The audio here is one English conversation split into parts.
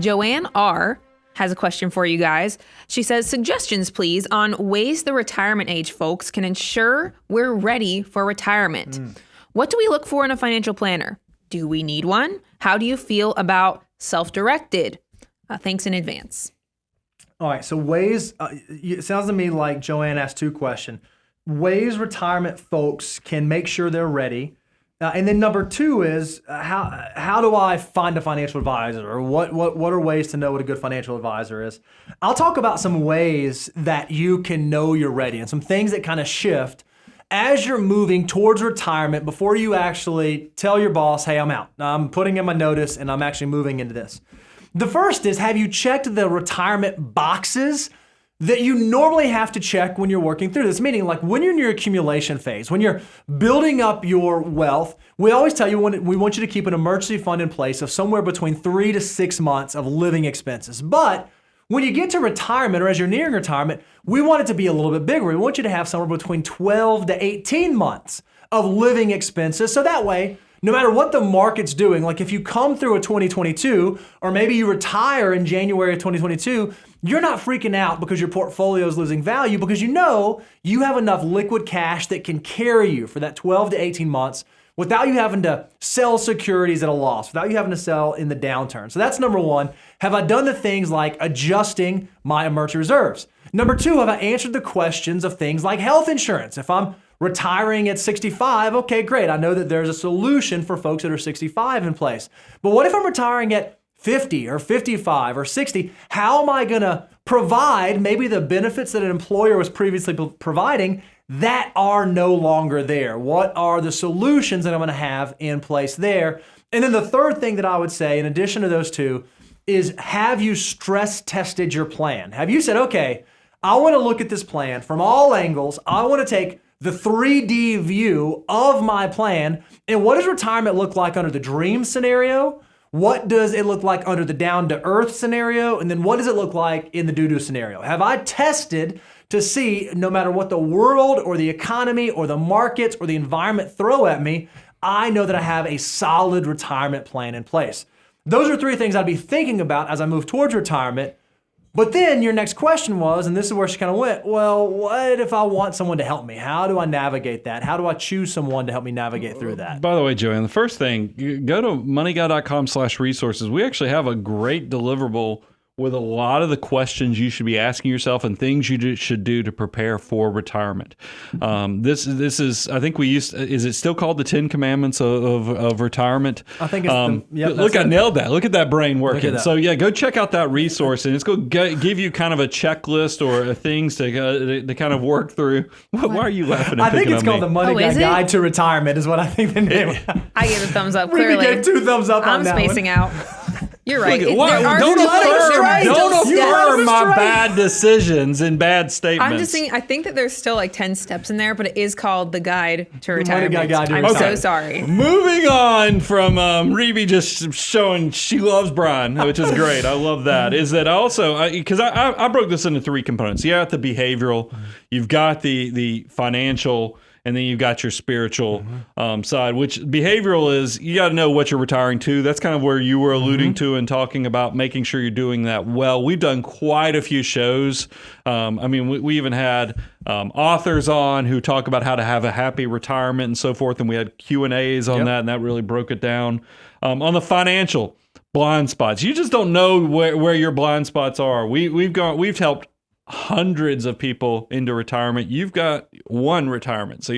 Joanne R. has a question for you guys. She says, suggestions, please, on ways the retirement age folks can ensure we're ready for retirement. What do we look for in a financial planner? Do we need one? How do you feel about self-directed? Thanks in advance. All right, so ways, it sounds to me like Joanne asked two questions. Ways retirement folks can make sure they're ready. And then number two is, how do I find a financial advisor? Or what are ways to know what a good financial advisor is? I'll talk about some ways that you can know you're ready and some things that kind of shift as you're moving towards retirement before you actually tell your boss, hey, I'm out. I'm putting in my notice and I'm actually moving into this. The first is, have you checked the retirement boxes that you normally have to check when you're working through this? Meaning, like when you're in your accumulation phase, when you're building up your wealth, we always tell you we want you to keep an emergency fund in place of somewhere between 3 to 6 months of living expenses. But when you get to retirement or as you're nearing retirement, we want it to be a little bit bigger. We want you to have somewhere between 12 to 18 months of living expenses. So that way, no matter what the market's doing, like if you come through a 2022, or maybe you retire in January of 2022, you're not freaking out because your portfolio is losing value, because you know you have enough liquid cash that can carry you for that 12 to 18 months without you having to sell securities at a loss, without you having to sell in the downturn. So that's number one. Have I done the things like adjusting my emergency reserves? Number two, have I answered the questions of things like health insurance? If I'm retiring at 65, okay, great. I know that there's a solution for folks that are 65 in place. But what if I'm retiring at 50 or 55 or 60? How am I going to provide maybe the benefits that an employer was previously providing that are no longer there? What are the solutions that I'm going to have in place there? And then the third thing that I would say, in addition to those two, is have you stress tested your plan? Have you said, okay, I want to look at this plan from all angles. I want to take the 3D view of my plan. And what does retirement look like under the dream scenario? What does it look like under the down to earth scenario? And then what does it look like in the doo-doo scenario? Have I tested to see, no matter what the world or the economy or the markets or the environment throw at me, I know that I have a solid retirement plan in place. Those are three things I'd be thinking about as I move towards retirement. But then your next question was, and this is where she kind of went, well, what if I want someone to help me? How do I navigate that? How do I choose someone to help me navigate through that? By the way, Joanne, the first thing, go to moneyguy.com/resources. We actually have a great deliverable with a lot of the questions you should be asking yourself and things you should do to prepare for retirement. This is, I think is it still called the 10 Commandments of retirement? I think it's look, I nailed that. Look at that brain working. So yeah, go check out that resource, and it's going to give you kind of a checklist or things to kind of work through. Why are you laughing? I think it's called the Money Guy Guide to Retirement is what I think the name is. I gave a thumbs up, clearly. We gave 2 thumbs up on that one. I'm spacing out. You're right. Don't affirm my bad decisions and bad statements. I'm just saying, I think that there's still like 10 steps in there, but it is called the Guide to Retirement. I'm so sorry. Moving on from Reby just showing she loves Brian, which is great. I love that. Is that also, because I broke this into 3 components. You got the behavioral, you've got the financial, and then you've got your spiritual side, which behavioral is, you got to know what you're retiring to. That's kind of where you were alluding to and talking about making sure you're doing that well. We've done quite a few shows. We even had authors on who talk about how to have a happy retirement and so forth, and we had Q&As on that, and that really broke it down. On the financial, blind spots. You just don't know where your blind spots are. We've helped hundreds of people into retirement. You've got one retirement. So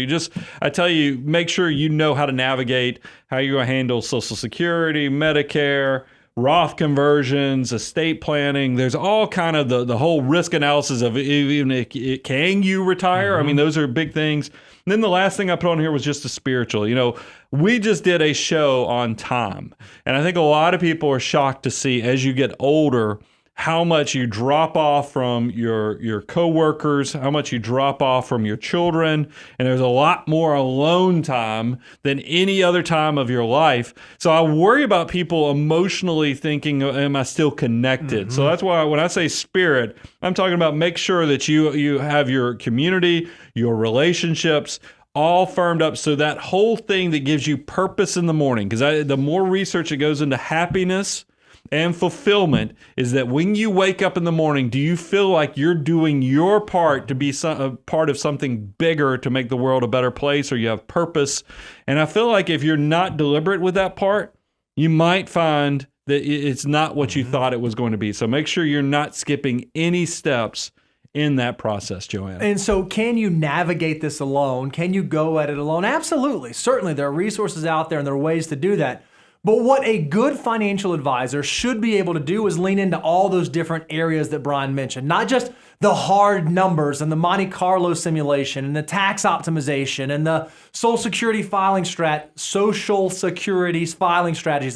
I tell you, make sure you know how to navigate, how you're going to handle Social Security, Medicare, Roth conversions, estate planning. There's all kind of the whole risk analysis of even can you retire? I mean, those are big things. And then the last thing I put on here was just the spiritual. We just did a show on time. And I think a lot of people are shocked to see as you get older, how much you drop off from your coworkers, how much you drop off from your children, and there's a lot more alone time than any other time of your life. So I worry about people emotionally thinking, am I still connected? So that's why when I say spirit, I'm talking about make sure that you have your community, your relationships, all firmed up, so that whole thing that gives you purpose in the morning, because the more research that goes into happiness and fulfillment is that when you wake up in the morning, do you feel like you're doing your part to be a part of something bigger to make the world a better place, or you have purpose? And I feel like if you're not deliberate with that part, you might find that it's not what you thought it was going to be. So make sure you're not skipping any steps in that process, Joanna. And so can you navigate this alone? Can you go at it alone? Absolutely. Certainly there are resources out there and there are ways to do that. But what a good financial advisor should be able to do is lean into all those different areas that Brian mentioned, not just the hard numbers and the Monte Carlo simulation and the tax optimization and the Social Security filing strategies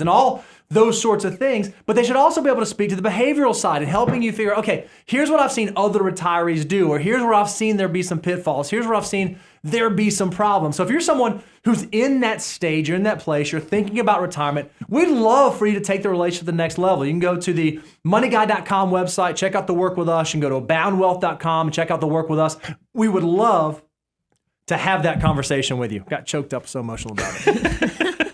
and all those sorts of things, but they should also be able to speak to the behavioral side and helping you figure, okay, here's what I've seen other retirees do, or here's where I've seen there be some pitfalls, here's where I've seen there be some problems. So if you're someone who's in that stage, you're in that place, you're thinking about retirement, we'd love for you to take the relationship to the next level. You can go to the moneyguy.com website, check out the work with us. You can go to aboundwealth.com and check out the work with us. We would love to have that conversation with you. Got choked up, so emotional about it.